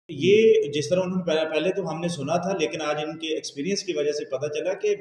ये जिस तरह उन्होंने पहले तो हमने सुना था, लेकिन आज इनके एक्सपीरियंस की वजह से पता चला कि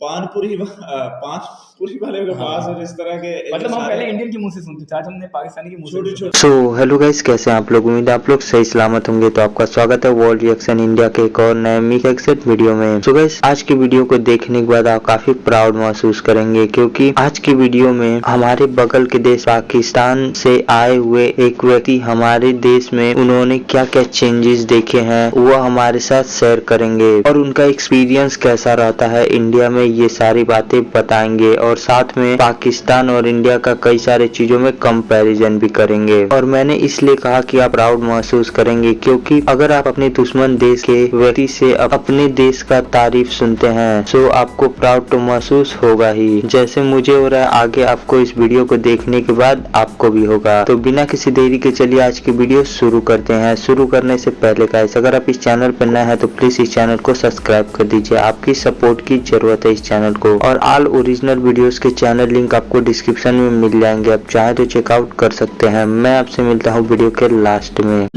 पानपुरी वाले के पास और इस तरह के मतलब हम सारे पहले इंडियन के मुंह से सुनते थे, आज हमने पाकिस्तानी के मुंह से भी छोटे सुना। छोटे सो हेलो गाइस, कैसे हैं आप लोग। उम्मीद है आप लोग सही सलामत होंगे। तो आपका स्वागत है वर्ल्ड रिएक्शन इंडिया के एक और नए मिक एक्सेट वीडियो में। सो गाइस, आज की वीडियो को देखने के बाद आप काफी प्राउड महसूस करेंगे, क्योंकि आज की वीडियो में हमारे बगल के देश पाकिस्तान से आए हुए एक व्यक्ति हमारे देश में उन्होंने क्या क्या चेंजेस देखे हैं वो हमारे साथ शेयर करेंगे, और उनका एक्सपीरियंस कैसा रहता है इंडिया में, ये सारी बातें बताएंगे। और साथ में पाकिस्तान और इंडिया का कई सारे चीजों में कंपैरिजन भी करेंगे। और मैंने इसलिए कहा कि आप प्राउड महसूस करेंगे, क्योंकि अगर आप अपने दुश्मन देश के व्यक्ति से अपने देश का तारीफ सुनते हैं तो आपको प्राउड तो महसूस होगा ही, जैसे मुझे हो रहा है। आगे आपको इस वीडियो को देखने के बाद आपको भी होगा। तो बिना किसी देरी के चलिए आज की वीडियो शुरू करते हैं। शुरू करने से पहले गाइस, अगर आप इस चैनल पर नए हैं तो प्लीज इस चैनल को सब्सक्राइब कर दीजिए। आपकी सपोर्ट की जरूरत है इस चैनल को। और ऑल ओरिजिनल वीडियोस के चैनल लिंक आपको डिस्क्रिप्शन में मिल जाएंगे, आप चाहे तो चेकआउट कर सकते हैं। मैं आपसे मिलता हूँ वीडियो के लास्ट में।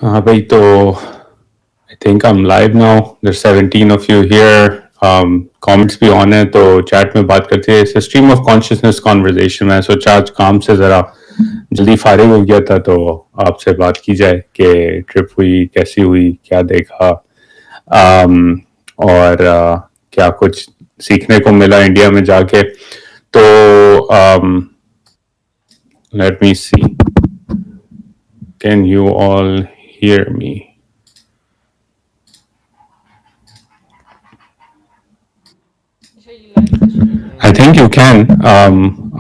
हाँ भाई, तो I think I am live now. there's 17 of you here. Comments भी ऑन है, तो चैट में बात करते हैं। It's stream of consciousness conversation. मैं सोचा आज काम से जरा जल्दी फारिग हो गया था, तो आपसे बात की जाए कि ट्रिप हुई कैसी हुई, क्या देखा, और क्या कुछ सीखने को मिला इंडिया में जाके। तो let me see, can you all hear me? I think you can.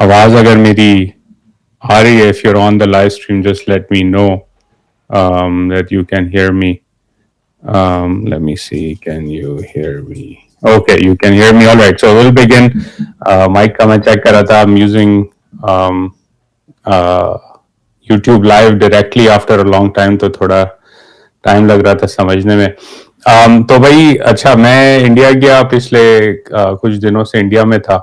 आवाज अगर मेरी आ रही है, if you're on the live stream, just let me know that you can hear me. Let me see. Can you hear me? Okay, you can hear me. All right. So we'll begin. Mic का मैं check कर रहा था. I'm using YouTube Live directly after a long time, तो थोड़ा time लग रहा था समझने में। तो भाई अच्छा, मैं इंडिया गया पिछले कुछ दिनों से इंडिया में था।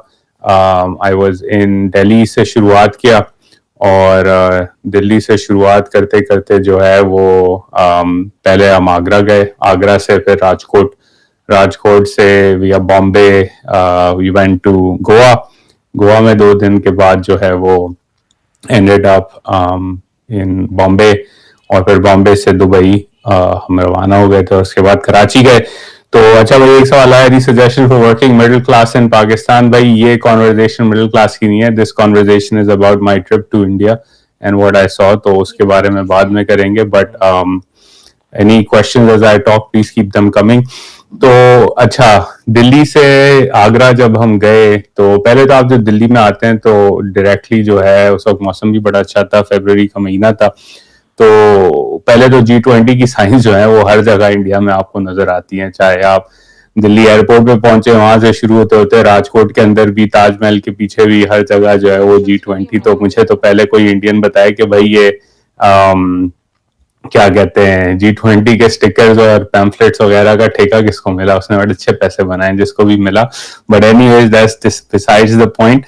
आई वॉज इन दिल्ली से शुरुआत किया, और दिल्ली से शुरुआत करते करते जो है वो पहले हम आगरा गए, आगरा से फिर राजकोट, राजकोट से via Bombay we went to Goa. Goa में 2 दिन के बाद जो है वो एंडेड अप इन बॉम्बे, और फिर बॉम्बे से दुबई हम रवाना हो गए थे। उसके बाद कराची गए। तो अच्छा भाई, एक सवाल आया, suggestion for working middle class in Pakistan. भाई ये कॉन्वर्जेशन मिडिल क्लास की नहीं है। This conversation is about my trip to India and what I saw. तो उसके बारे में बाद में करेंगे, but any questions as I talk please keep them coming. तो अच्छा, दिल्ली से आगरा जब हम गए, तो पहले तो आप जब दिल्ली में आते हैं तो डायरेक्टली जो है उस वक्त मौसम भी बड़ा अच्छा था, फरवरी का महीना था। तो पहले तो G20 की साइंस जो है वो हर जगह इंडिया में आपको नजर आती है। चाहे आप दिल्ली एयरपोर्ट पे पहुंचे, वहां से शुरू होते होते राजकोट के अंदर भी, ताजमहल के पीछे भी, हर जगह जो है वो G20। तो मुझे तो पहले कोई इंडियन बताया कि भाई ये क्या कहते हैं, G20 के स्टिकर्स और पैम्फलेट्स वगैरह का ठेका किसको मिला, उसने बड़े अच्छे पैसे बनाए जिसको भी मिला। But anyways that's besides the point.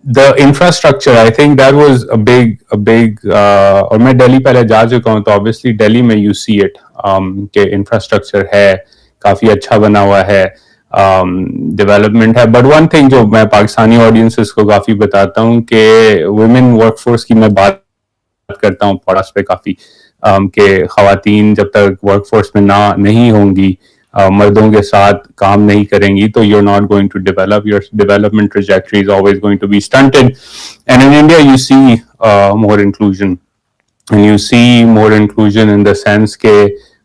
The infrastructure, I think that was a big और मैं दिल्ली पहले जा चुका हूँ, तो obviously दिल्ली में you see it कि infrastructure है, काफी अच्छा बना हुआ है, डेवलपमेंट है। बट वन थिंग जो मैं पाकिस्तानी ऑडियंसेस को काफी बताता हूँ कि वुमेन वर्कफोर्स की मैं बात करता हूँ पॉडकास्ट पे काफी, कि खवातीन जब तक वर्कफोर्स में नहीं होंगी, मर्दों के साथ काम नहीं करेंगी, तो you're not going to develop, your development trajectory is always going to be stunted. And in India you see more inclusion, and you see more inclusion in the sense के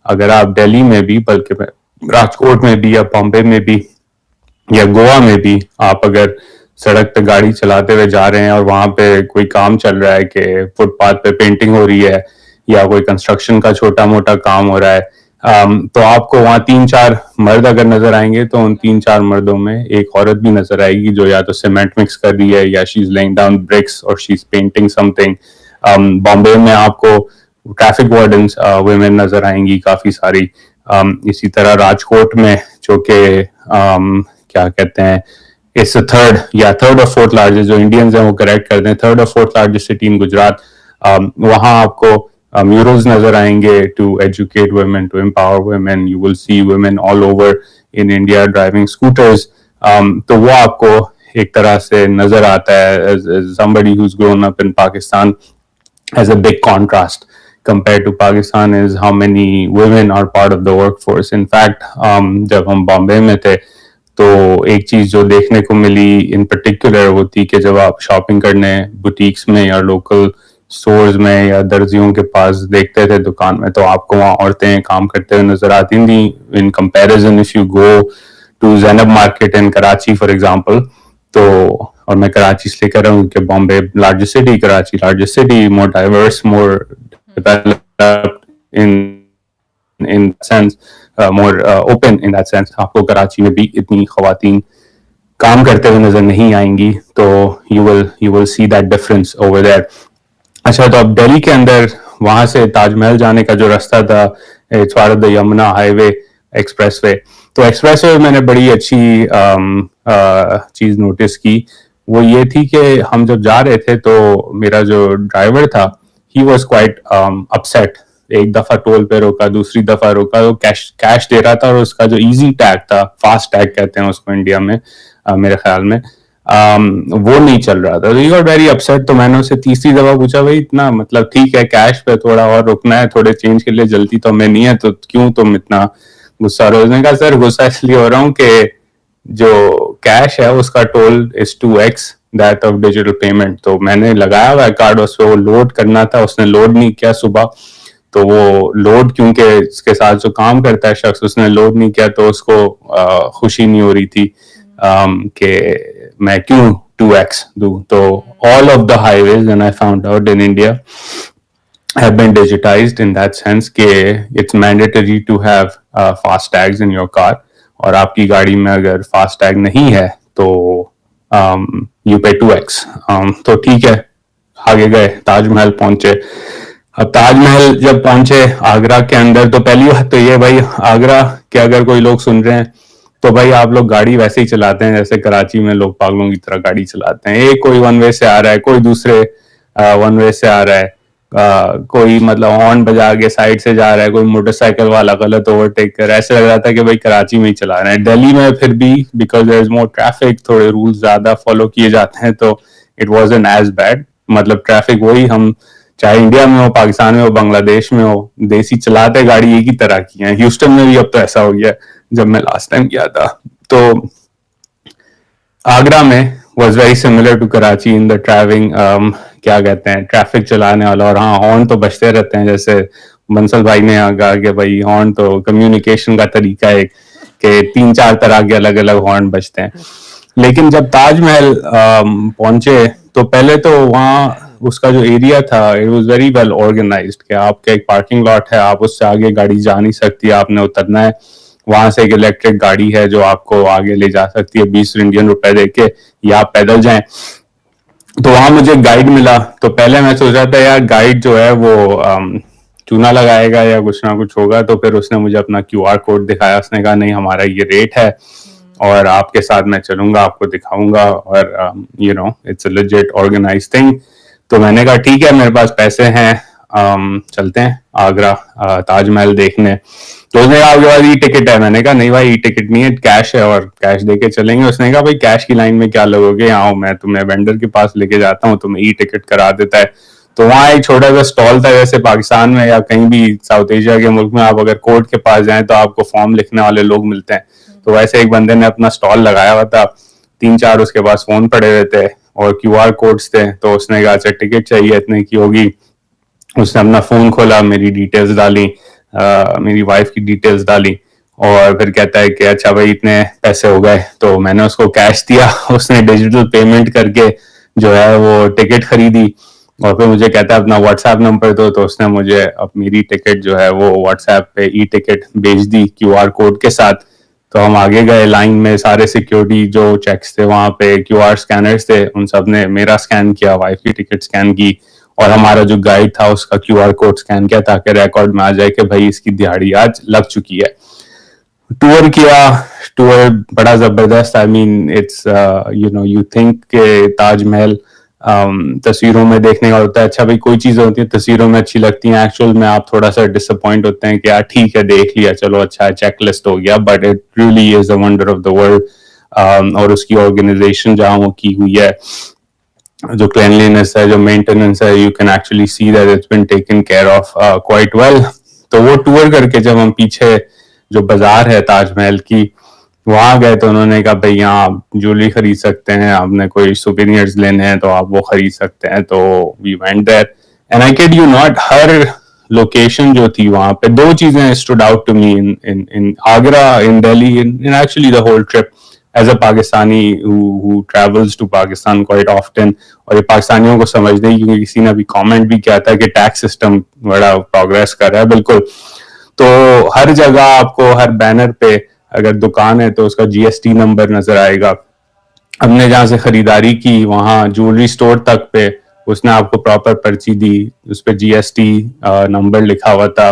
अगर आप दिल्ली में भी, बल्कि राजकोट में भी, या बॉम्बे में भी, या गोवा में भी, आप अगर सड़क पे गाड़ी चलाते हुए जा रहे हैं और वहां पे कोई काम चल रहा है कि फुटपाथ पे पेंटिंग हो रही है या कोई कंस्ट्रक्शन का छोटा मोटा काम हो रहा है, तो आपको वहाँ 3-4 मर्द अगर नजर आएंगे, तो उन 3-4 मर्दों में एक औरत भी नजर आएगी जो या तो सीमेंट मिक्स कर रही है, या she is laying down bricks, और she is painting something. Bombay में आपको ट्रैफिक वार्डन्स वुमेन नजर आएंगी काफी सारी। इसी तरह राजकोट में जो कि क्या कहते हैं, इट्स थर्ड और फोर्थ लार्जेस्ट, जो इंडियंस हैं वो करेक्ट कर दें, थर्ड और fourth largest city in Gujarat. वहां आपको murals नजर आएंगे to educate women, to empower women. You will see women all over in India driving scooters. तो वो आपको एक तरह से नजर आता है somebody who's grown up in Pakistan as a big contrast compared to Pakistan is how many women are part of the workforce. In fact, जब हम बॉम्बे में थे तो एक चीज जो देखने को मिली इन पर्टिकुलर वो थी कि जब आप शॉपिंग करने बुटीक्स में या लोकल स्टोर्स में या दर्जियों के पास देखते थे दुकान में, तो आपको वहाँ औरतें काम करते हुए नजर आती थी। In comparison if you go to Zainab market in Karachi for example, तो और मैं कराची इसलिए कह रहा हूँ कि Bombay largest city, Karachi largest city, more diverse, more developed in sense, more open in that sense. आपको कराची में भी इतनी खवातीन काम करते हुए नजर नहीं आएंगी, तो you will see that difference over there. अच्छा, तो अब दिल्ली के अंदर वहां से ताजमहल जाने का जो रास्ता था, it's part of the Yamuna highway expressway. तो एक्सप्रेसवे में मैंने बड़ी अच्छी चीज नोटिस की, वो ये थी कि हम जब जा रहे थे तो मेरा जो ड्राइवर था ही वाज क्वाइट अपसेट। एक दफा टोल पे रोका, दूसरी दफा रोका, तो कैश दे रहा था और उसका जो इजी टैग था, फास्ट टैग कहते हैं उसको इंडिया में मेरे ख्याल में, वो नहीं चल रहा था। तो यू आर वेरी अपसेट। तो मैंने उससे तीसरी दफा पूछा, भाई इतना मतलब ठीक है कैश पे थोड़ा और रुकना है, थोड़े चेंज के लिए जल्दी तो हमें नहीं है, तो क्यों तुम इतना गुस्सा हो रहे हो? उसने कहा सर गुस्सा इसलिए हो रहा हूँ कि जो कैश है उसका toll is 2x that of digital payment. तो मैंने लगाया हुआ कार्ड, उस पर वो लोड करना था, उसने लोड नहीं किया सुबह, तो वो लोड क्योंकि इसके साथ जो काम करता है शख्स उसने लोड नहीं किया, तो उसको खुशी नहीं हो रही थी कि मैं क्यों 2x दूं। तो all of the highways, and I found out in India, have been digitized in that sense कि it's mandatory to have fast tags in your car, और आपकी गाड़ी में अगर फास्ट टैग नहीं है तो you pay 2x। तो ठीक है, आगे गए, ताजमहल पहुंचे। अब ताजमहल जब पहुंचे आगरा के अंदर, तो पहली बात तो ये भाई आगरा के अगर कोई लोग सुन रहे हैं तो भाई आप लोग गाड़ी वैसे ही चलाते हैं जैसे कराची में लोग पागलों की तरह गाड़ी चलाते हैं। एक कोई वन वे से आ रहा है, कोई दूसरे वन वे से आ रहा है, कोई मतलब हॉर्न बजा के साइड से जा रहा है, कोई मोटरसाइकिल वाला गलत ओवरटेक कर, ऐसे लग रहा था कि भाई कराची में ही चला रहे हैं। दिल्ली में फिर भी because there is more traffic, थोड़े रूल्स ज्यादा फॉलो किए जाते हैं, तो इट वाजंट एज बैड। मतलब ट्रैफिक वही, हम चाहे इंडिया में हो, पाकिस्तान में हो, बांग्लादेश में हो, देसी चलाते गाड़ी एक ही तरह की है। ह्यूस्टन में भी अब तो ऐसा हो गया, जब मैं लास्ट टाइम गया था। तो आगरा में was very similar to Karachi in the driving, क्या कहते हैं, ट्रैफिक चलाने वाला। और हाँ, हॉर्न तो बजते रहते हैं, जैसे बंसल भाई ने कहा कि भाई हॉर्न तो कम्युनिकेशन का तरीका है कि 3-4 तरह के अलग अलग हॉर्न बजते हैं। लेकिन जब ताजमहल पहुंचे तो पहले तो वहाँ उसका जो एरिया था it was very well organised कि आपका एक पार्किंग लॉट है, आप उससे आगे गाड़ी जा नहीं सकती, आपने उतरना है। वहां से एक इलेक्ट्रिक गाड़ी है जो आपको आगे ले जा सकती है 20 इंडियन रुपए देके, या आप पैदल जाएं। तो वहां मुझे गाइड मिला, तो पहले मैं सोच रहा था यार गाइड जो है वो चूना लगाएगा या कुछ ना कुछ होगा, तो फिर उसने मुझे अपना QR कोड दिखाया। उसने कहा नहीं, हमारा ये रेट है और आपके साथ मैं चलूंगा, आपको दिखाऊंगा, और you know it's a legit organised thing. तो मैंने कहा ठीक है, मेरे पास पैसे हैं, चलते हैं आगरा ताजमहल देखने। तो उसने कहा आपके पास ई टिकट है? मैंने कहा नहीं भाई, ई टिकट नहीं है, कैश है और कैश देके चलेंगे। उसने कहा भाई कैश की लाइन में क्या लगोगे, आओ मैं तुम्हें वेंडर के पास लेके जाता हूँ, तुम्हें ई टिकट करा देता है। तो वहाँ एक छोटा सा स्टॉल था, जैसे पाकिस्तान में या कहीं भी साउथ एशिया के मुल्क में आप अगर कोर्ट के पास जाएं तो आपको फॉर्म लिखने वाले लोग मिलते हैं, तो वैसे एक बंदे ने अपना स्टॉल लगाया हुआ था, 3-4 उसके पास फोन पड़े हुए थे और QR कोड्स थे। तो उसने कहा अच्छा टिकट चाहिए, इतने की होगी। उसने अपना फोन खोला, मेरी डिटेल्स डाली, मेरी वाइफ की डिटेल्स डाली, और फिर कहता है कि अच्छा भाई इतने पैसे हो गए। तो मैंने उसको कैश दिया, उसने डिजिटल पेमेंट करके जो है वो टिकट खरीदी, और फिर मुझे कहता है अपना व्हाट्सएप नंबर दो। तो उसने मुझे अब मेरी टिकट जो है वो व्हाट्सएप पे ई टिकट भेज दी QR कोड के साथ। तो हम आगे गए लाइन में, सारे सिक्योरिटी जो चेक्स थे वहां पे QR स्कैनर्स थे, उन सब ने मेरा स्कैन किया, वाइफ की टिकट स्कैन की, और हमारा जो गाइड था उसका QR कोड स्कैन किया ताकि रिकॉर्ड में आ जाए कि भाई इसकी दिहाड़ी आज लग चुकी है। टूर किया, टूर बड़ा जबरदस्त। I mean it's you think के ताजमहल तस्वीरों में देखने का होता है, अच्छा भाई कोई चीज होती है तस्वीरों में अच्छी लगती है, एक्चुअल में आप थोड़ा सा डिसअपॉइंट होते हैं कि यार ठीक है देख लिया चलो अच्छा चेकलिस्ट हो गया, but it really is the wonder of the world. और उसकी ऑर्गेनाइजेशन जहाँ वो की हुई है, जो क्लीनलीनेस है, जो मेंटेनेंस है, you can actually see that it's been taken care of quite well. तो वो टूर करके जब हम पीछे जो बाजार है ताजमहल की वहां गए तो उन्होंने कहा भाई यहाँ आप ज्वेलरी खरीद सकते हैं, आपने कोई सुवेनियर्स लेने हैं तो आप वो खरीद सकते हैं। तो we went there and I kid you not, हर लोकेशन जो थी वहां पे दो चीजें stood out to me in Agra, in Delhi, in actually the whole trip as a Pakistani who travels to Pakistan quite often। और ये पाकिस्तानियों को समझने ही, क्योंकि किसी ने भी कमेंट भी किया था कि टैक्स सिस्टम बड़ा प्रोग्रेस कर रहा है, बिल्कुल। तो हर जगह आपको हर बैनर पे अगर दुकान है तो उसका जीएसटी नंबर नजर आएगा। हमने जहां से खरीदारी की वहां ज्वेलरी स्टोर तक पे उसने आपको प्रॉपर पर्ची दी, उस पर जीएसटी नंबर लिखा हुआ था,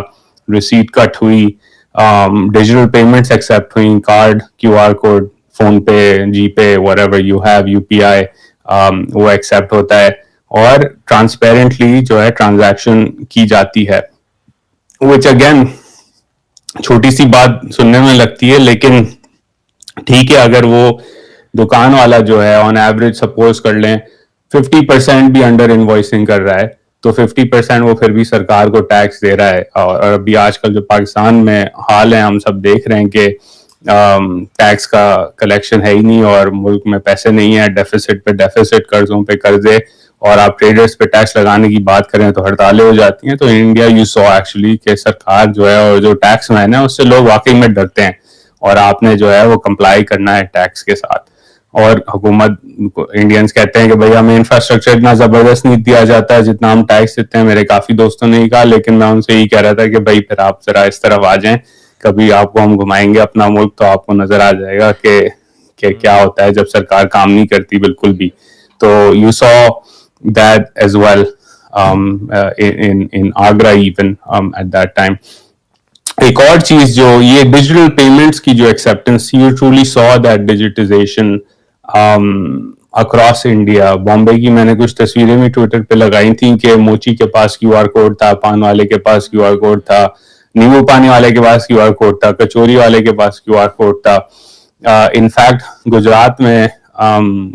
रिसीट कट हुई, डिजिटल पेमेंट्स एक्सेप्ट हुई, कार्ड, क्यूआर कोड, फोन पे, जीपे, व्हाटएवर यू हैव, यूपीआई वो एक्सेप्ट होता है और ट्रांसपेरेंटली जो है ट्रांजैक्शन की जाती है। विच अगेन छोटी सी बात सुनने में लगती है, लेकिन ठीक है अगर वो दुकान वाला जो है ऑन एवरेज सपोज कर लें 50% भी अंडर इनवॉइसिंग कर रहा है तो 50% वो फिर भी सरकार को टैक्स दे रहा है। और अभी आजकल जो पाकिस्तान में हाल है हम सब देख रहे हैं कि टैक्स का कलेक्शन है ही नहीं और मुल्क में पैसे नहीं है, डेफिसिट पे डेफिसिट, कर्जों पे कर्जे, और आप ट्रेडर्स पे टैक्स लगाने की बात करें तो हड़तालें हो जाती हैं। तो इंडिया यू सॉ एक्चुअली कि सरकार जो है और जो टैक्स मैन है उससे लोग वाकई में डरते हैं और आपने जो है वो कंप्लाई करना है टैक्स के साथ। और हुकूमत इंडियंस कहते हैं कि भाई हमें इंफ्रास्ट्रक्चर इतना जबरदस्त नहीं दिया जाता है जितना हम टैक्स देते हैं। मेरे काफी दोस्तों ने ही कहा, लेकिन मैं उनसे यही कह रहा था कि भाई फिर आप जरा इस तरफ आ जाएं, कभी आपको हम घुमाएंगे अपना मुल्क तो आपको नजर आ जाएगा कि क्या होता है जब सरकार काम नहीं करती बिल्कुल भी। तो you saw that as well in Agra even at that time। एक और चीज जो ये डिजिटल पेमेंट्स की जो एक्सेप्टेंस थी, you truly saw that digitisation across India. Bombay की मैंने कुछ तस्वीरें भी ट्विटर पे लगाई थी कि मोची के पास क्यूआर कोड था, पान वाले के पास क्यूआर कोड था, नींबू पानी वाले के पास क्यूआर कोड था, कचौरी वाले के पास क्यूआर कोड था। इनफैक्ट गुजरात में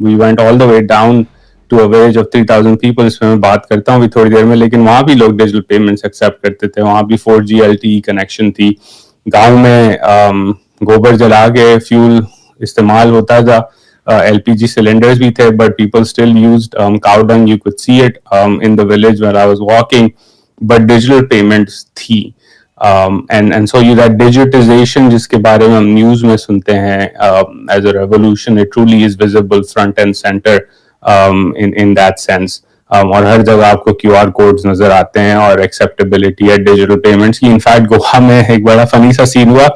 we went all the way down to a village of 3000 people, इसमें मैं बात करता हूँ अभी थोड़ी देर में, लेकिन वहां भी लोग डिजिटल पेमेंट्स एक्सेप्ट करते थे। वहां भी 4G LTE कनेक्शन थी। गांव में गोबर जला के फ्यूल इस्तेमाल होता था, LPG सिलेंडर्स भी थे, but people still used cow dung, you could see it in the village when I was walking, but digital payments थी। and so you that digitization जिसके बारे में हम न्यूज में सुनते हैं as a revolution, it truly is visible front and center in that sense। और हर जगह आपको QR कोड्स नजर आते हैं और एक्सेप्टेबिलिटी है डिजिटल पेमेंट्स की। इनफैक्ट गोवा में एक बड़ा फनी सा सीन हुआ,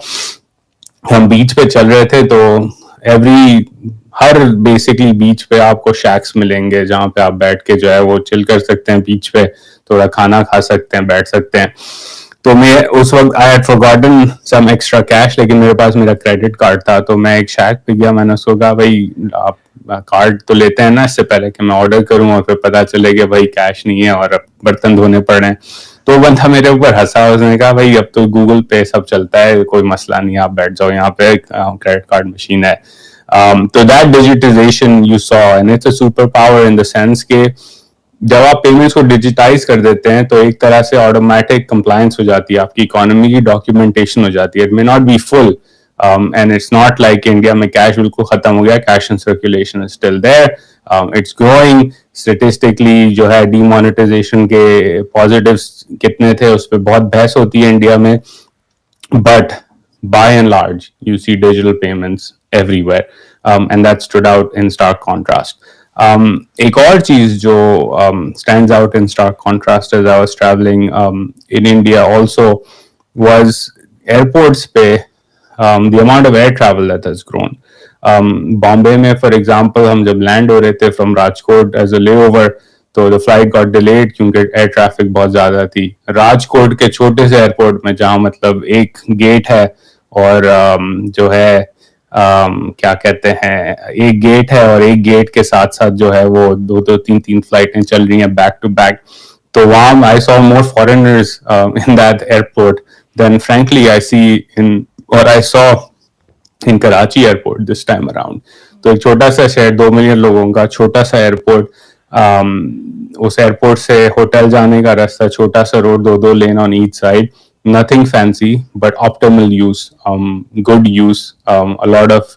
हम बीच पे चल रहे थे तो हर बेसिकली बीच पे आपको शैक्स मिलेंगे जहाँ पे आप बैठ के जो है वो चिल कर सकते हैं, बीच पे थोड़ा खाना खा सकते हैं, बैठ सकते हैं। तो मैं उस वक्त I had forgotten some extra cash, लेकिन मेरे पास मेरा क्रेडिट कार्ड था। तो मैं एक शैक पे गया, मैंने उसको कहा भाई आप कार्ड तो लेते हैं ना इससे पहले कि मैं ऑर्डर करूं, और फिर पता चले कि भाई कैश नहीं है और बर्तन धोने पड़ रहे हैं। तो बंदा मेरे ऊपर हंसा, उसने कहा भाई अब तो गूगल पे सब चलता है, कोई मसला नहीं, आप बैठ जाओ यहाँ पे, क्रेडिट कार्ड मशीन है। तो that digitisation you saw and it's a super power in the sense के जब आप पेमेंट्स को डिजिटाइज कर देते हैं तो एक तरह से ऑटोमेटिक कंप्लायंस हो जाती है, आपकी इकोनॉमी की डॉक्यूमेंटेशन हो जाती है। It may not be full and it's not like India में कैश बिल्कुल खत्म हो गया, cash in circulation is still there, it's growing statistically. जो है डीमोनेटाइजेशन के पॉजिटिव्स कितने थे उस पर बहुत बहस होती है इंडिया में, but by and large you see digital payments everywhere and that stood out in stark contrast। एक और चीज जो stands out in stark contrast as I was traveling in India also was airports पे the amount of air travel that has grown। Bombay में for example हम जब land हो रहे थे from Rajkot as a layover तो the flight got delayed क्योंकि air traffic बहुत ज्यादा थी। राजकोट के छोटे से एयरपोर्ट में जहाँ मतलब एक गेट है और जो है क्या कहते हैं, एक गेट है और एक गेट के साथ साथ जो है वो दो तीन फ्लाइटें चल रही हैं बैक टू बैक. तो वहां I saw more foreigners in that airport than frankly I see in और I saw in Karachi airport this time around. तो एक छोटा सा शहर, 2 मिलियन लोगों का छोटा सा एयरपोर्ट, उस एयरपोर्ट से होटल जाने का रास्ता, छोटा सा road, 2 lane on each side, nothing fancy but optimal use, good use, a lot of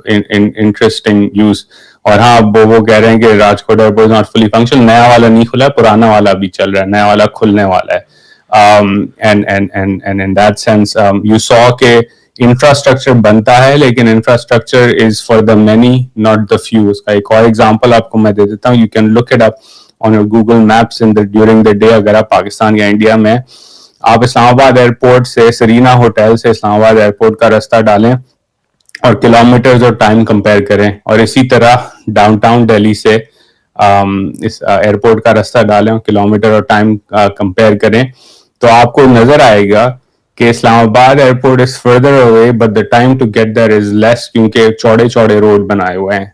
interesting use. और हाँ, वो कह रहे हैं कि Rajkot airport not fully function, नया वाला नहीं खुला, पुराना वाला भी चल रहा है, नया वाला खुलने वाला है. and in that sense you saw के इंफ्रास्ट्रक्चर बनता है, लेकिन infrastructure is for the many not the few. उसका एक और एग्जांपल आपको मैं दे देता हूँ. You can look it up on your Google maps in the during the day. अगर आप पाकिस्तान या इंडिया में, आप इस्लामाबाद एयरपोर्ट से, सरीना होटल से इस्लामाबाद एयरपोर्ट का रास्ता डालें और किलोमीटर्स और टाइम कंपेयर करें, और इसी तरह डाउनटाउन दिल्ली से इस एयरपोर्ट का रास्ता डालें और किलोमीटर और टाइम कंपेयर करें, तो आपको नजर आएगा कि Islamabad airport is further away but the time to get there is less, क्योंकि चौड़े चौड़े रोड बनाए हुए हैं.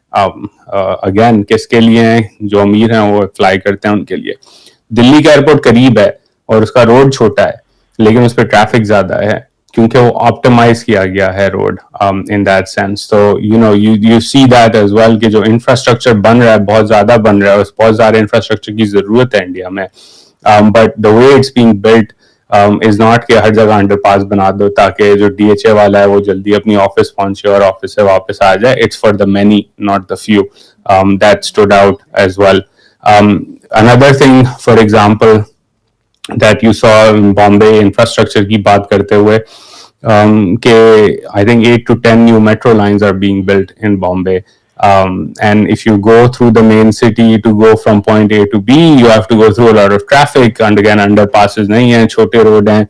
अगेन किसके लिए हैं? जो अमीर हैं वो फ्लाई करते हैं, उनके लिए. दिल्ली का एयरपोर्ट करीब है और उसका रोड छोटा है, लेकिन उस पर ट्रैफिक ज्यादा है क्योंकि वो ऑप्टिमाइज किया गया है रोड इन दैट सेंस. तो you see that as well कि जो इंफ्रास्ट्रक्चर बन रहा है, बहुत ज्यादा बन रहा है, बहुत ज्यादा इंफ्रास्ट्रक्चर की जरूरत है इंडिया में. But the way it's being built is not कि हर जगह अंडरपास बना दो ताकि जो DHA वाला है वो जल्दी अपनी ऑफिस पहुंचे और ऑफिस से वापस आ जाए. It's for the many not the few. That stood out as well. Another thing for example that you saw in Bombay infrastructure की बात करते हुए, कि I think 8 to 10 new metro lines are being built in Bombay, and if you go through the main city to go from point A to B, you have to go through a lot of traffic, and again underpasses नहीं हैं, छोटे road हैं,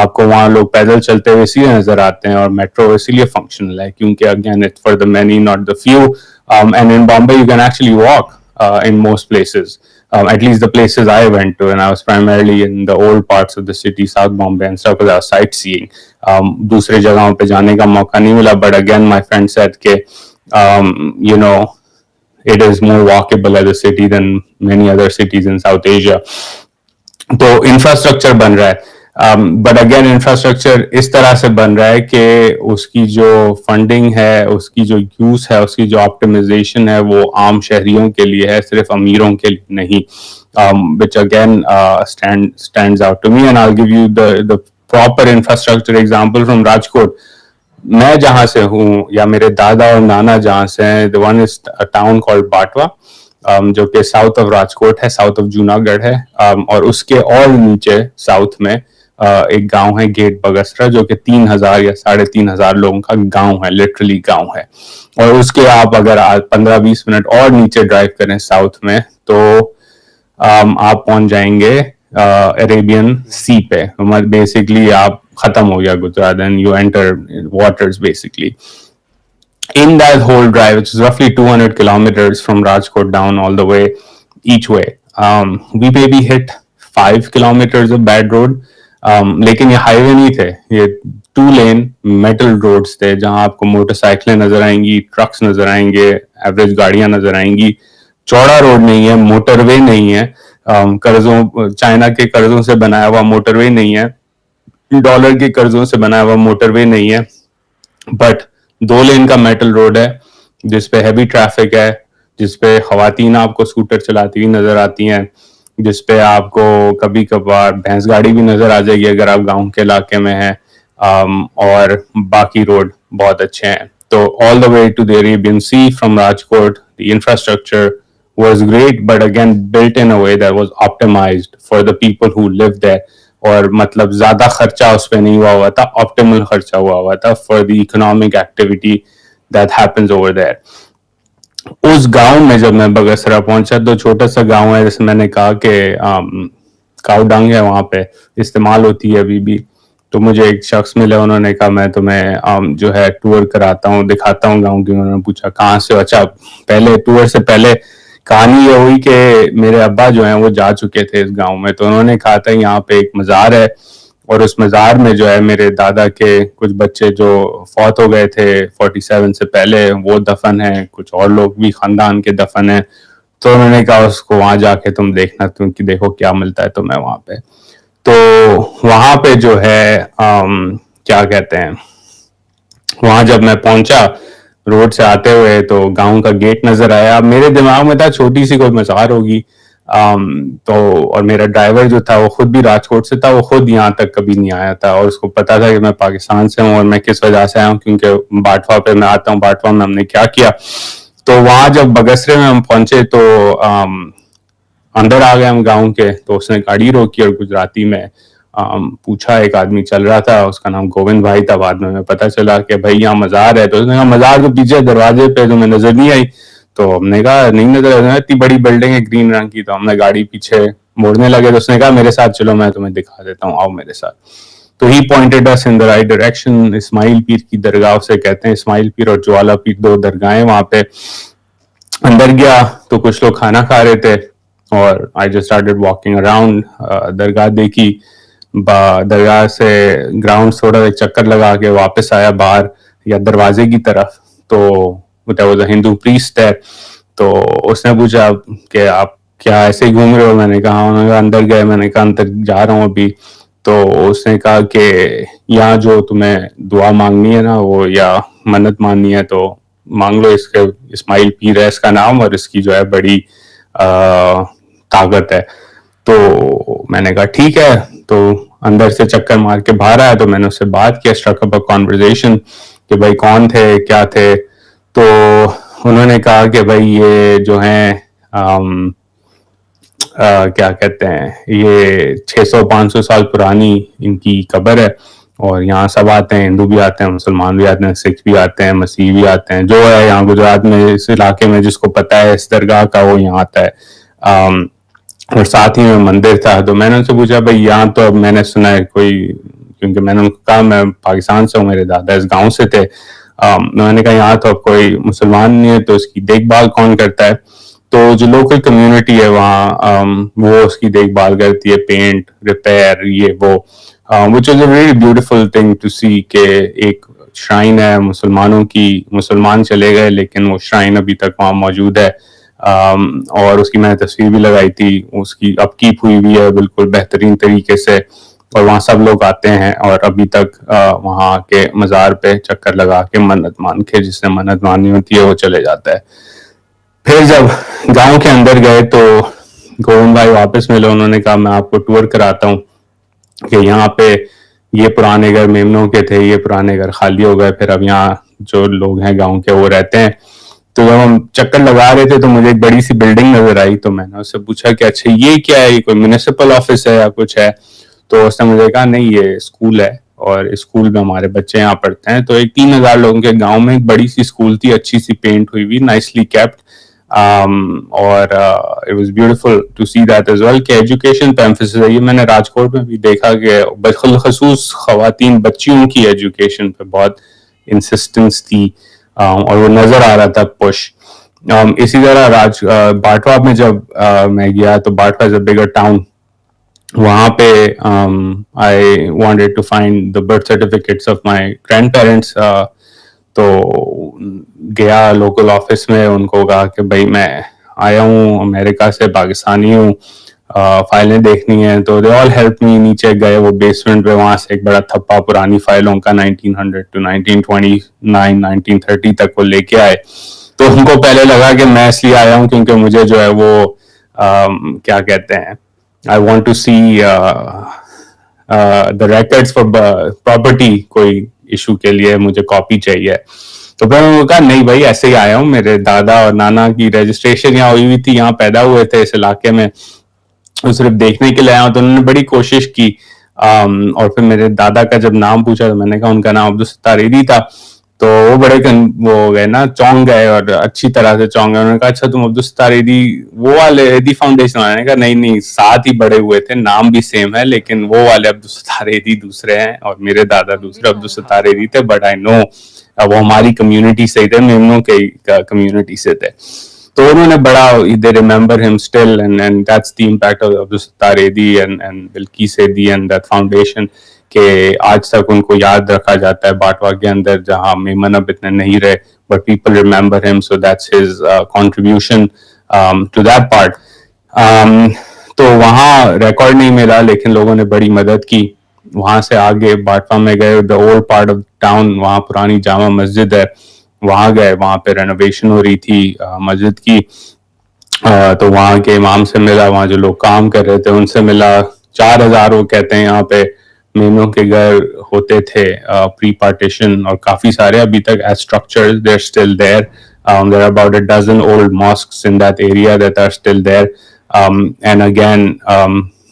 आपको वहाँ लोग पैदल चलते हुए सीधे नजर आते हैं, और मेट्रो इसीलिए फंक्शनल है क्योंकि again it's for the many not the few, and in Bombay you can actually walk in most places. At least the places I went to, and I was primarily in the old parts of the city, South Bombay and stuff, because I was sightseeing. दूसरे जगहों पे जाने का मौका नहीं मिला, but again my friend said कि it is more walkable as a city than many other cities in South Asia. तो infrastructure बन रहा है, बट अगेन इंफ्रास्ट्रक्चर इस तरह से बन रहा है कि उसकी जो फंडिंग है, उसकी जो यूज है, उसकी जो ऑप्टिमाइजेशन है वो आम शहरियों के लिए है, सिर्फ अमीरों के लिए नहीं. which again stands out to me, and I'll give you the proper infrastructure example from Rajkot. मैं जहाँ से हूँ या मेरे दादा और नाना जहाँ से हैं, the one is a town called Batwa, जो कि साउथ ऑफ राजकोट है, साउथ ऑफ जूनागढ़ है, और उसके और नीचे साउथ में एक गांव है गेट बगसरा, जो कि 3,000 या 3,500 लोगों का गांव है, लिटरली गांव है. और उसके आप अगर 15-20 मिनट और नीचे ड्राइव करें साउथ में, तो आप पहुंच जाएंगे अरेबियन सी पे. बेसिकली आप खत्म हो गया Gujarat, and you enter waters basically. In that whole drive, which is roughly 200 kilometers from Rajkot down all the way each way, we maybe hit 5 kilometers of bad road, लेकिन ये हाईवे नहीं थे, ये 2 लेन मेटल रोड्स थे जहां आपको मोटरसाइकिलें नजर आएंगी, ट्रक्स नजर आएंगे, एवरेज गाड़ियां नजर आएंगी. चौड़ा रोड नहीं है, मोटरवे नहीं है, कर्जों, चाइना के कर्जों से बनाया हुआ मोटरवे नहीं है, डॉलर के कर्जों से बनाया हुआ मोटरवे नहीं है, बट 2 लेन का मेटल रोड है जिसपे हैवी ट्रैफिक है, जिसपे खवातीन आपको स्कूटर चलाती हुई नजर आती हैं, जिसपे आपको कभी कभार भैंस गाड़ी भी नजर आ जाएगी अगर आप गांव के इलाके में हैं, और बाकी रोड बहुत अच्छे हैं. तो all the way to the Arabian sea from Rajkot, the infrastructure was great, but again built in a way that was optimized for the people who live there. और मतलब ज्यादा खर्चा उस पर नहीं हुआ था, ऑप्टिमल खर्चा हुआ था for the economic activity that happens over there. उस गांव में जब मैं बगसरा पहुंचा, तो छोटा सा गांव है, जैसे मैंने कहा कि काऊ डंग है वहां पे इस्तेमाल होती है अभी भी. तो मुझे एक शख्स मिले, उन्होंने कहा मैं तुम्हें जो है टूर कराता हूँ, दिखाता हूँ गाँव की. उन्होंने पूछा कहाँ से? अच्छा, पहले टूर से पहले कहानी ये हुई कि मेरे अब्बा जो हैं वो जा चुके थे इस गांव में, तो उन्होंने कहा था यहाँ पे एक मज़ार है और उस मज़ार में जो है मेरे दादा के कुछ बच्चे जो फौत हो गए थे 47 से पहले, वो दफन है, कुछ और लोग भी खानदान के दफन है। तो उन्होंने कहा उसको वहां जाके तुम देखना, तुम कि देखो क्या मिलता है तुम्हें वहां पे। तो वहां पे जो है क्या कहते हैं, वहां जब मैं पहुंचा रोड से आते हुए तो गांव का गेट नजर आया। मेरे दिमाग में था छोटी सी कोई मज़ार होगी। तो और मेरा ड्राइवर जो था वो खुद भी राजकोट से था, वो खुद यहाँ तक कभी नहीं आया था और उसको पता था कि मैं पाकिस्तान से हूँ और मैं किस वजह से आया हूँ, क्योंकि बाटवा पे मैं आता हूँ। बाटवा में हमने क्या किया, तो वहां जब बगसरे में हम पहुंचे तो अंदर आ गए हम गांव के। तो उसने गाड़ी रोकी और गुजराती में पूछा, एक आदमी चल रहा था, उसका नाम गोविंद भाई था। बाद में पता चला कि भाई यहाँ मज़ार है। तो उसने कहा मज़ार तो पीछे दरवाजे पे, तुम्हें नजर नहीं आई? तो हमने कहा नहीं नजर, इतनी बड़ी बिल्डिंग है ग्रीन रंग की। तो हमने गाड़ी पीछे मोड़ने लगे तो उसने कहा मेरे साथ चलो, मैं तुम्हें दिखा देता हूँ, आओ मेरे साथ। तो he pointed us in the right direction. Ismail Pir की दरगाह से कहते हैं, इस्माइल पीर और ज्वाला पीर दो दरगाहें वहां पे। अंदर गया तो कुछ लोग खाना खा रहे थे और I just started walking around. दरगाह देखी, दरगाह से ग्राउंड थोड़ा एक चक्कर लगा के वापस आया बाहर या दरवाजे की तरफ। तो there was a Hindu priest there। तो उसने पूछा कि आप क्या ऐसे ही घूम रहे हो? मैंने कहा उन्होंने कहा अंदर गए। मैंने कहा अंदर जा रहा हूँ अभी। तो उसने कहा कि यहाँ जो तुम्हें दुआ मांगनी है ना, वो या मन्नत मांगनी है तो मांग लो। इसके इस्माइल पीर है इसका नाम और इसकी जो है बड़ी ताकत है। तो मैंने कहा ठीक है। तो अंदर से चक्कर मार के बाहर आया तो मैंने उससे बात किया, स्ट्रक अप अ कॉन्वर्जेशन कि भाई कौन थे, क्या थे। तो उन्होंने कहा कि भाई ये जो हैं क्या कहते हैं, ये 600-500 साल पुरानी इनकी कब्र है और यहाँ सब आते हैं, हिंदू भी आते हैं, मुसलमान भी आते हैं, सिख भी आते हैं, मसीह भी आते हैं। जो है यहाँ गुजरात में इस इलाके में जिसको पता है इस दरगाह का, वो यहाँ आता है। और साथ ही में मंदिर था। तो मैंने उनसे पूछा भाई यहाँ तो अब मैंने सुना है कोई, क्योंकि मैंने उनको कहा मैं पाकिस्तान से हूँ, मेरे दादा इस गाँव से थे। मैंने कहा यहाँ तो अब कोई मुसलमान नहीं है, तो इसकी देखभाल कौन करता है? तो जो लोकल कम्युनिटी है वहाँ वो उसकी देखभाल करती है, पेंट, रिपेयर, ये वो, which is a very beautiful thing to see के एक श्राइन है मुसलमानों की, मुसलमान चले गए लेकिन वो श्राइन अभी तक वहाँ मौजूद है। और उसकी मैंने तस्वीर भी लगाई थी, उसकी अपकीप हुई हुई है बिल्कुल बेहतरीन तरीके से और वहाँ सब लोग आते हैं और अभी तक वहाँ के मज़ार पे चक्कर लगा के मन्नत मान के, जिसने मन्नत माननी होती है वो चले जाता है। फिर जब गांव के अंदर गए तो गोविंद भाई वापस मिले। उन्होंने कहा मैं आपको टूर कराता हूँ कि यहाँ पे ये पुराने घर मेमनों के थे, ये पुराने घर खाली हो गए, फिर अब यहाँ जो लोग हैं गांव के वो रहते हैं। तो जब हम चक्कर लगा रहे थे तो मुझे एक बड़ी सी बिल्डिंग नजर आई। तो मैंने उससे पूछा कि अच्छा ये क्या है, ये कोई म्युनिसिपल ऑफिस है या कुछ है? तो उसने मुझे कहा नहीं ये स्कूल है और स्कूल में हमारे बच्चे यहाँ पढ़ते हैं। तो एक 3000 लोगों के गांव में एक बड़ी सी स्कूल थी, अच्छी सी पेंट हुई हुई, नाइसली केप्ट। और it was beautiful to see that as well कि एजुकेशन पे एम्फेसिस है। ये मैंने राजकोट में भी देखा कि बखसूस खवातीन बच्चियों की एजुकेशन पे बहुत इंसिस्टेंस थी और वो नजर आ रहा था पुश। इसी तरह बाटवा में जब मैं गया तो बाटवा इज अ बिगर टाउन। वहां पे I wanted to find the birth certificates of my grandparents. तो गया लोकल ऑफिस में, उनको कहा कि भाई मैं आया हूँ अमेरिका से, पाकिस्तानी हूँ, फाइलें देखनी है। तो दे ऑल हेल्प मी। नीचे गए वो बेसमेंट पे, वहां से एक बड़ा थप्पा पुरानी फाइलों का 1900 टू 1929 1930 तक वो लेके आए। तो उनको पहले लगा कि मैं इसलिए आया हूँ क्योंकि मुझे जो है वो क्या कहते हैं, I want to see the records for property, कोई इशू के लिए मुझे कॉपी चाहिए। तो फिर उन्होंने कहा नहीं भाई ऐसे ही आया हूँ, मेरे दादा और नाना की रजिस्ट्रेशन यहाँ हुई थी, यहाँ पैदा हुए थे इस इलाके में, तो सिर्फ देखने के लिए आया हूँ। तो उन्होंने बड़ी कोशिश की। और फिर मेरे दादा का जब नाम पूछा तो मैंने कहा उनका नाम अब्दुल सत्तार एदी था। तो वो बड़े वो गए ना, चौंक गए और अच्छी तरह से चौंक गए। उन्होंने कहा अच्छा तुम अब्दुल सत्तार एदी वो वाले एदी फाउंडेशन वाले? मैंने कहा नहीं नहीं, साथ ही बड़े हुए थे, नाम भी सेम है, लेकिन वो वाले अब्दुल सत्तार एदी दूसरे हैं और मेरे दादा दूसरे अब्दुल सत्तार एदी थे। बट आई नो वो हमारी कम्युनिटी से थे, मेमनों के कम्युनिटी से थे। तो उन्होंने बड़ा, they remember him still and that's the impact of Abdul Sattar Edi and Bilkis Edi and that foundation कि आज तक उनको याद रखा जाता है बाटवा के अंदर, जहां मेमन अब इतने नहीं रहे, but people remember him, so that's his contribution to that part. तो वहाँ रिकॉर्ड नहीं मिला, लेकिन लोगों ने बड़ी मदद की। वहां से आगे बाटवा में गए, the old part of town, वहाँ पुरानी जामा मस्जिद है, वहां गए, वहां पे रेनोवेशन हो रही थी मस्जिद की। तो वहाँ के इमाम से मिला, वहाँ जो लोग काम कर रहे थे उनसे मिला। 4000 वो कहते हैं यहाँ पे मेमनों के घर होते थे प्री पार्टीशन, और काफी सारे अभी तक as structures they are still there. There are about a dozen old mosques in that area that are still there, and again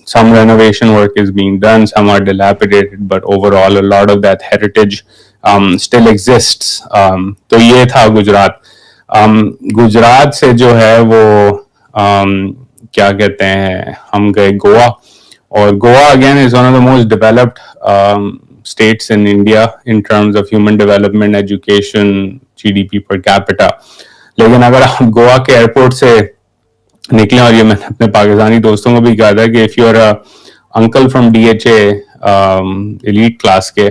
some renovation work is being done, some are dilapidated, but overall a lot of that heritage still exists. तो ये था गुजरात। गुजरात से जो है वो क्या कहते हैं, हम गए गोवा, और Goa again is one of the most developed states in India in terms of human development, education, GDP per capita. लेकिन अगर आप गोवा के एयरपोर्ट से निकले, और ये मैंने अपने पाकिस्तानी दोस्तों को भी कहा था कि if you are uncle from DHA elite class के,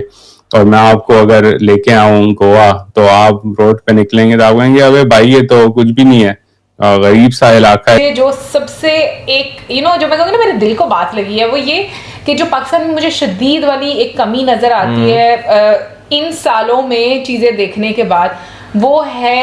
और मैं आपको अगर लेके आऊं गोवा, तो आप रोड पे निकलेंगे तो आप कहेंगे अबे भाई ये तो कुछ भी नहीं है, गरीब सा इलाका है। जो सबसे एक जो मैं कहूँगी ना मेरे दिल को बात लगी है, वो ये कि जो पाकिस्तान में मुझे शदीद वाली एक कमी नजर आती है इन सालों में चीजें देखने के बाद, वो है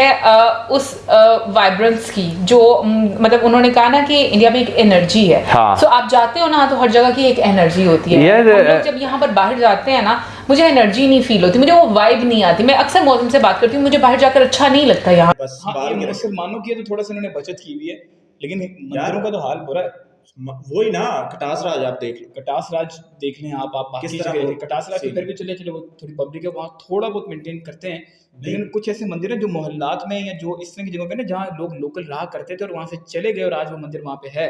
उस वाइब्रेंस की, जो मतलब उन्होंने कहा ना कि इंडिया में एक एनर्जी है। हाँ। सो आप जाते हो ना तो हर जगह की एक एनर्जी होती है। हम लोग जब यहाँ पर बाहर जाते हैं ना, मुझे एनर्जी नहीं फील होती, मुझे वो वाइब नहीं आती। मैं अक्सर मौसम से बात करती हूँ, मुझे बाहर जाकर अच्छा नहीं लगता यहाँ। बस हाँ, बाहर ये के मुसलमानों की है तो थोड़ा सा इन्होंने बचत की हुई है, लेकिन मंदिरों का तो हाल बुरा है। वही ना, कटास राज आप देख लो, कटास राज देख लें आप बाकी किस तरह जगह वो देखें। कटास राज सीन फिर भी चले वो थोड़ी पब्लिक है, वहाँ थोड़ा बहुत मेंटेन करते हैं, लेकिन कुछ ऐसे मंदिर हैं जो मोहल्लात में या जो इस तरह की जगहों पे ना, जहाँ लोग लोकल रहा करते थे और वहाँ से चले गए और आज वो मंदिर वहाँ पे है,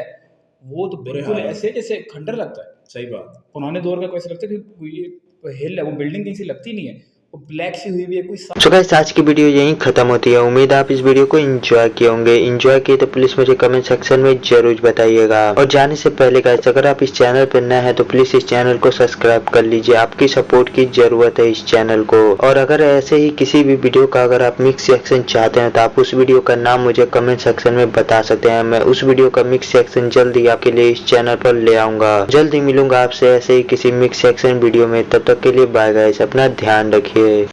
वो तो बिल्कुल हाल है। ऐसे जैसे खंडर लगता है। सही बात। पुराने दौर का कोई ऐसा लगता है कि ये हिल है, वो बिल्डिंग कहीं से लगती नहीं है, वो ब्लैक सी हुई है कोई। सो गाइस, आज की वीडियो यहीं खत्म होती है। उम्मीद है आप इस वीडियो को एंजॉय किए होंगे। एंजॉय किए तो प्लीज मुझे कमेंट सेक्शन में जरूर बताइएगा। और जाने से पहले गाइस, अगर आप इस चैनल पर नए हैं तो प्लीज इस चैनल को सब्सक्राइब कर लीजिए, आपकी सपोर्ट की जरूरत है इस चैनल को। और अगर ऐसे ही किसी भी वीडियो का अगर आप मिक्स सेक्शन चाहते हैं तो आप उस वीडियो का नाम मुझे कमेंट सेक्शन में बता सकते हैं। मैं उस वीडियो का मिक्स सेक्शन जल्दी आपके लिए इस चैनल पर ले आऊंगा। जल्दी मिलूंगा आपसे ऐसे ही किसी मिक्स सेक्शन वीडियो में। तब तक के लिए बाय गाइस, अपना ध्यान रखिए।